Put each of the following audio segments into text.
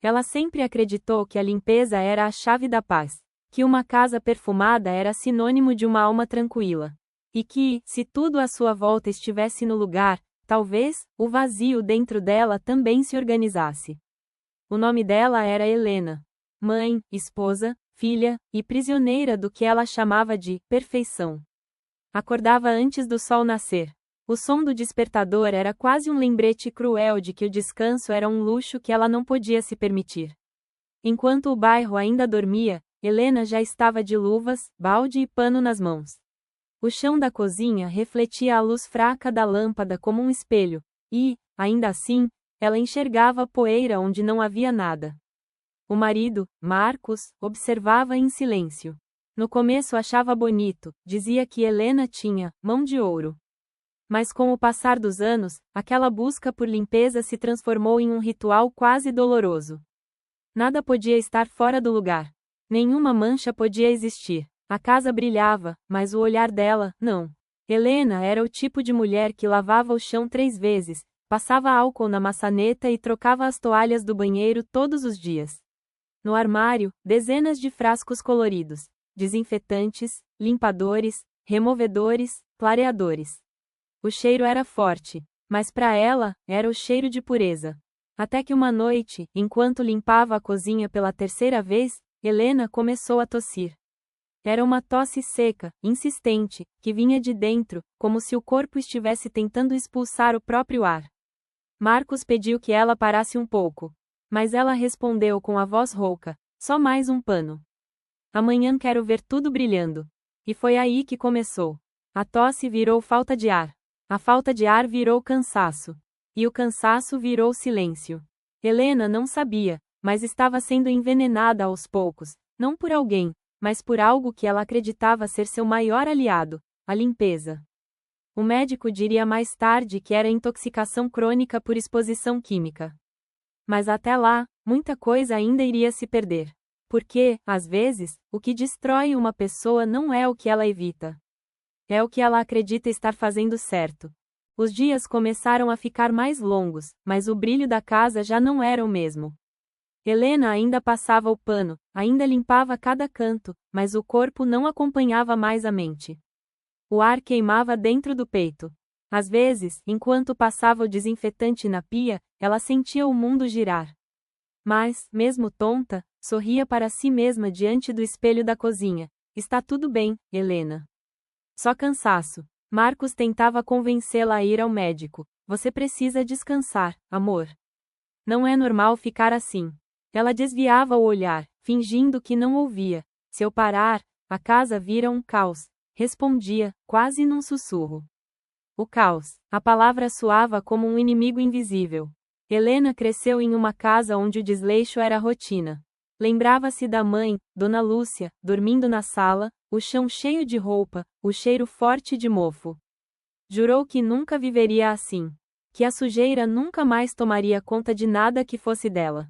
Ela sempre acreditou que a limpeza era a chave da paz, que uma casa perfumada era sinônimo de uma alma tranquila. E que, se tudo à sua volta estivesse no lugar, talvez, o vazio dentro dela também se organizasse. O nome dela era Helena. Mãe, esposa, filha, e prisioneira do que ela chamava de perfeição. Acordava antes do sol nascer. O som do despertador era quase um lembrete cruel de que o descanso era um luxo que ela não podia se permitir. Enquanto o bairro ainda dormia, Helena já estava de luvas, balde e pano nas mãos. O chão da cozinha refletia a luz fraca da lâmpada como um espelho, e, ainda assim, ela enxergava poeira onde não havia nada. O marido, Marcos, observava em silêncio. No começo achava bonito, dizia que Helena tinha mão de ouro. Mas com o passar dos anos, aquela busca por limpeza se transformou em um ritual quase doloroso. Nada podia estar fora do lugar. Nenhuma mancha podia existir. A casa brilhava, mas o olhar dela, não. Helena era o tipo de mulher que lavava o chão 3 vezes, passava álcool na maçaneta e trocava as toalhas do banheiro todos os dias. No armário, dezenas de frascos coloridos, desinfetantes, limpadores, removedores, clareadores. O cheiro era forte, mas para ela, era o cheiro de pureza. Até que uma noite, enquanto limpava a cozinha pela 3ª vez, Helena começou a tossir. Era uma tosse seca, insistente, que vinha de dentro, como se o corpo estivesse tentando expulsar o próprio ar. Marcos pediu que ela parasse um pouco. Mas ela respondeu com a voz rouca: só mais um pano. Amanhã quero ver tudo brilhando. E foi aí que começou. A tosse virou falta de ar. A falta de ar virou cansaço. E o cansaço virou silêncio. Helena não sabia, mas estava sendo envenenada aos poucos, não por alguém, mas por algo que ela acreditava ser seu maior aliado, a limpeza. O médico diria mais tarde que era intoxicação crônica por exposição química. Mas até lá, muita coisa ainda iria se perder. Porque, às vezes, o que destrói uma pessoa não é o que ela evita. É o que ela acredita estar fazendo certo. Os dias começaram a ficar mais longos, mas o brilho da casa já não era o mesmo. Helena ainda passava o pano, ainda limpava cada canto, mas o corpo não acompanhava mais a mente. O ar queimava dentro do peito. Às vezes, enquanto passava o desinfetante na pia, ela sentia o mundo girar. Mas, mesmo tonta, sorria para si mesma diante do espelho da cozinha. Está tudo bem, Helena. Só cansaço. Marcos tentava convencê-la a ir ao médico. Você precisa descansar, amor. Não é normal ficar assim. Ela desviava o olhar, fingindo que não ouvia. Se eu parar, a casa vira um caos, respondia, quase num sussurro. O caos. A palavra soava como um inimigo invisível. Helena cresceu em uma casa onde o desleixo era rotina. Lembrava-se da mãe, Dona Lúcia, dormindo na sala, o chão cheio de roupa, o cheiro forte de mofo. Jurou que nunca viveria assim. Que a sujeira nunca mais tomaria conta de nada que fosse dela.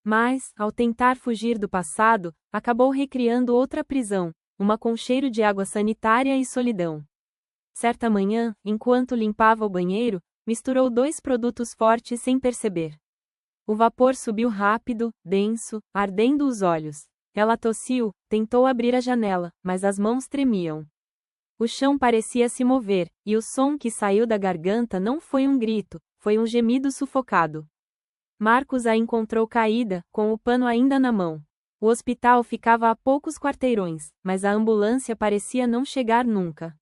Mas, ao tentar fugir do passado, acabou recriando outra prisão, uma com cheiro de água sanitária e solidão. Certa manhã, enquanto limpava o banheiro, misturou 2 produtos fortes sem perceber. O vapor subiu rápido, denso, ardendo os olhos. Ela tossiu, tentou abrir a janela, mas as mãos tremiam. O chão parecia se mover, e o som que saiu da garganta não foi um grito, foi um gemido sufocado. Marcos a encontrou caída, com o pano ainda na mão. O hospital ficava a poucos quarteirões, mas a ambulância parecia não chegar nunca.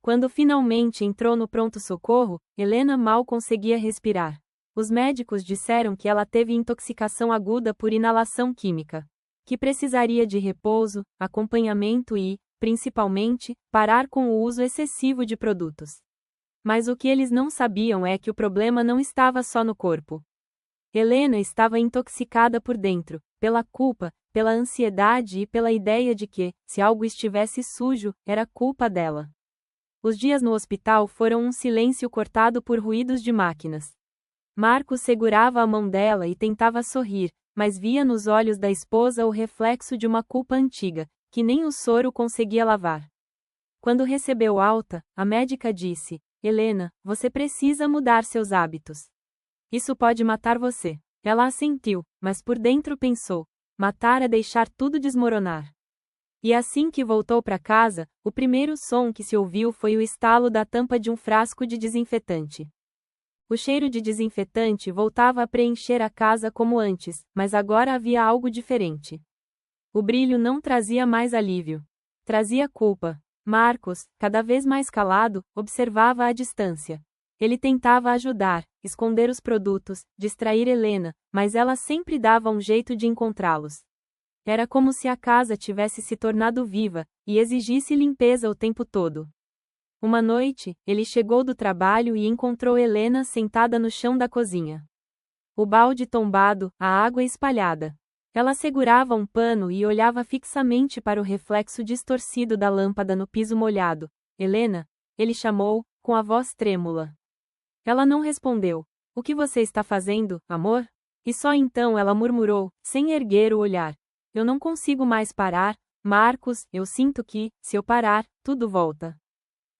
Quando finalmente entrou no pronto-socorro, Helena mal conseguia respirar. Os médicos disseram que ela teve intoxicação aguda por inalação química. Que precisaria de repouso, acompanhamento e, principalmente, parar com o uso excessivo de produtos. Mas o que eles não sabiam é que o problema não estava só no corpo. Helena estava intoxicada por dentro, pela culpa, pela ansiedade e pela ideia de que, se algo estivesse sujo, era culpa dela. Os dias no hospital foram um silêncio cortado por ruídos de máquinas. Marcos segurava a mão dela e tentava sorrir, mas via nos olhos da esposa o reflexo de uma culpa antiga, que nem o soro conseguia lavar. Quando recebeu alta, a médica disse: Helena, você precisa mudar seus hábitos. Isso pode matar você. Ela assentiu, mas por dentro pensou: matar é deixar tudo desmoronar. E assim que voltou para casa, o primeiro som que se ouviu foi o estalo da tampa de um frasco de desinfetante. O cheiro de desinfetante voltava a preencher a casa como antes, mas agora havia algo diferente. O brilho não trazia mais alívio. Trazia culpa. Marcos, cada vez mais calado, observava à distância. Ele tentava ajudar, esconder os produtos, distrair Helena, mas ela sempre dava um jeito de encontrá-los. Era como se a casa tivesse se tornado viva, e exigisse limpeza o tempo todo. Uma noite, ele chegou do trabalho e encontrou Helena sentada no chão da cozinha. O balde tombado, a água espalhada. Ela segurava um pano e olhava fixamente para o reflexo distorcido da lâmpada no piso molhado. Helena, ele chamou, com a voz trêmula. Ela não respondeu. O que você está fazendo, amor? E só então ela murmurou, sem erguer o olhar. Eu não consigo mais parar, Marcos, eu sinto que, se eu parar, tudo volta.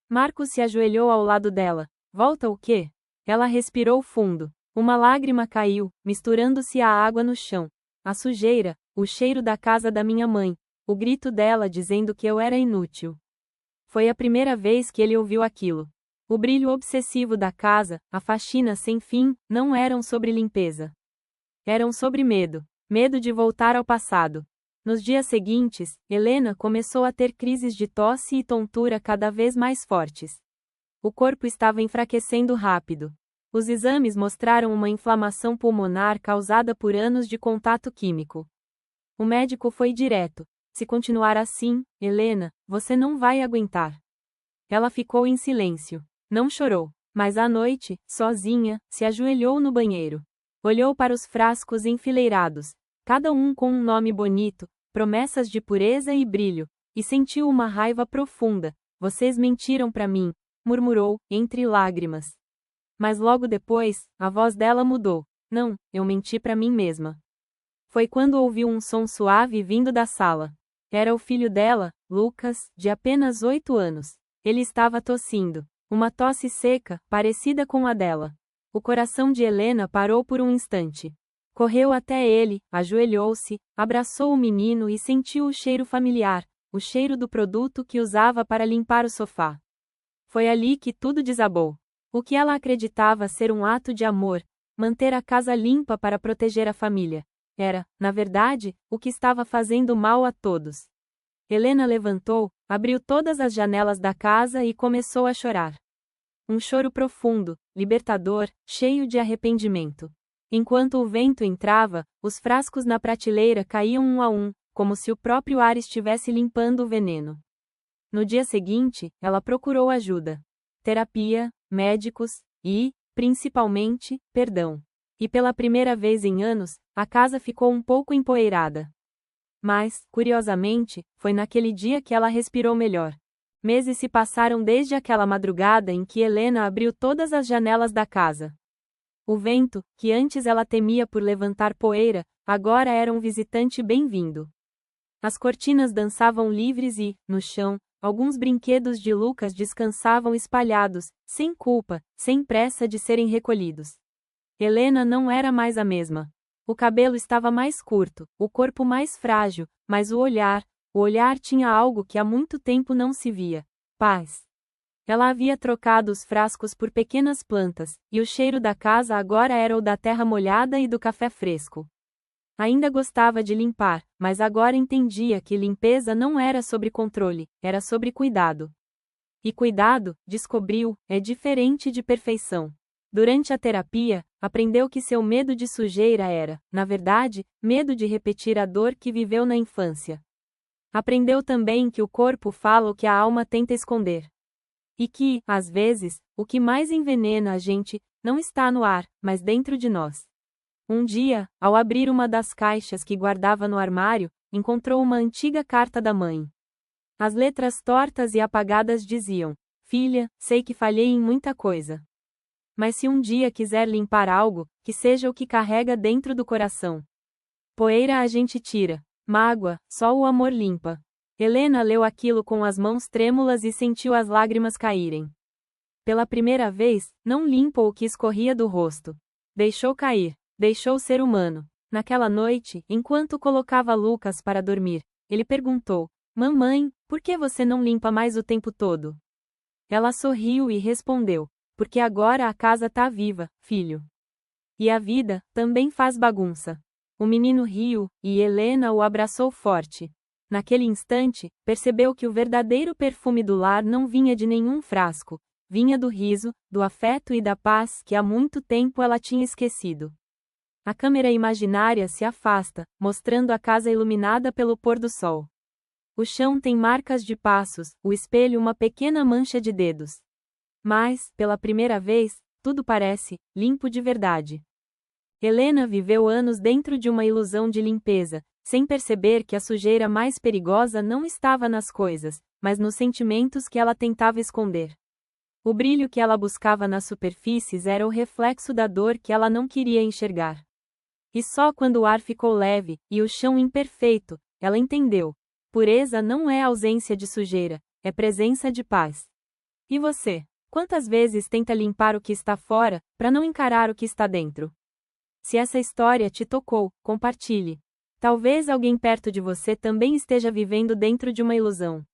Marcos se ajoelhou ao lado dela. Volta o quê? Ela respirou fundo. Uma lágrima caiu, misturando-se à água no chão. A sujeira, o cheiro da casa da minha mãe, o grito dela dizendo que eu era inútil. Foi a primeira vez que ele ouviu aquilo. O brilho obsessivo da casa, a faxina sem fim, não eram sobre limpeza. Eram sobre medo. Medo de voltar ao passado. Nos dias seguintes, Helena começou a ter crises de tosse e tontura cada vez mais fortes. O corpo estava enfraquecendo rápido. Os exames mostraram uma inflamação pulmonar causada por anos de contato químico. O médico foi direto. Se continuar assim, Helena, você não vai aguentar. Ela ficou em silêncio. Não chorou, mas à noite, sozinha, se ajoelhou no banheiro. Olhou para os frascos enfileirados, cada um com um nome bonito, promessas de pureza e brilho, e sentiu uma raiva profunda. Vocês mentiram para mim, murmurou, entre lágrimas. Mas logo depois, a voz dela mudou. Não, eu menti para mim mesma. Foi quando ouviu um som suave vindo da sala. Era o filho dela, Lucas, de apenas 8 anos. Ele estava tossindo. Uma tosse seca, parecida com a dela. O coração de Helena parou por um instante. Correu até ele, ajoelhou-se, abraçou o menino e sentiu o cheiro familiar, o cheiro do produto que usava para limpar o sofá. Foi ali que tudo desabou. O que ela acreditava ser um ato de amor, manter a casa limpa para proteger a família, era, na verdade, o que estava fazendo mal a todos. Helena levantou, abriu todas as janelas da casa e começou a chorar. Um choro profundo, libertador, cheio de arrependimento. Enquanto o vento entrava, os frascos na prateleira caíam um a um, como se o próprio ar estivesse limpando o veneno. No dia seguinte, ela procurou ajuda. Terapia, médicos e, principalmente, perdão. E pela primeira vez em anos, a casa ficou um pouco empoeirada. Mas, curiosamente, foi naquele dia que ela respirou melhor. Meses se passaram desde aquela madrugada em que Helena abriu todas as janelas da casa. O vento, que antes ela temia por levantar poeira, agora era um visitante bem-vindo. As cortinas dançavam livres e, no chão, alguns brinquedos de Lucas descansavam espalhados, sem culpa, sem pressa de serem recolhidos. Helena não era mais a mesma. O cabelo estava mais curto, o corpo mais frágil, mas o olhar tinha algo que há muito tempo não se via: paz. Ela havia trocado os frascos por pequenas plantas, e o cheiro da casa agora era o da terra molhada e do café fresco. Ainda gostava de limpar, mas agora entendia que limpeza não era sobre controle, era sobre cuidado. E cuidado, descobriu, é diferente de perfeição. Durante a terapia, aprendeu que seu medo de sujeira era, na verdade, medo de repetir a dor que viveu na infância. Aprendeu também que o corpo fala o que a alma tenta esconder. E que, às vezes, o que mais envenena a gente, não está no ar, mas dentro de nós. Um dia, ao abrir uma das caixas que guardava no armário, encontrou uma antiga carta da mãe. As letras tortas e apagadas diziam: Filha, sei que falhei em muita coisa. Mas se um dia quiser limpar algo, que seja o que carrega dentro do coração. Poeira a gente tira, mágoa, só o amor limpa. Helena leu aquilo com as mãos trêmulas e sentiu as lágrimas caírem. Pela primeira vez, não limpou o que escorria do rosto. Deixou cair. Deixou ser humano. Naquela noite, enquanto colocava Lucas para dormir, ele perguntou: Mamãe, por que você não limpa mais o tempo todo? Ela sorriu e respondeu: Porque agora a casa tá viva, filho. E a vida também faz bagunça. O menino riu, e Helena o abraçou forte. Naquele instante, percebeu que o verdadeiro perfume do lar não vinha de nenhum frasco, vinha do riso, do afeto e da paz que há muito tempo ela tinha esquecido. A câmera imaginária se afasta, mostrando a casa iluminada pelo pôr do sol. O chão tem marcas de passos, o espelho uma pequena mancha de dedos. Mas, pela primeira vez, tudo parece limpo de verdade. Helena viveu anos dentro de uma ilusão de limpeza, sem perceber que a sujeira mais perigosa não estava nas coisas, mas nos sentimentos que ela tentava esconder. O brilho que ela buscava nas superfícies era o reflexo da dor que ela não queria enxergar. E só quando o ar ficou leve, e o chão imperfeito, ela entendeu. Pureza não é ausência de sujeira, é presença de paz. E você? Quantas vezes tenta limpar o que está fora, para não encarar o que está dentro? Se essa história te tocou, compartilhe. Talvez alguém perto de você também esteja vivendo dentro de uma ilusão.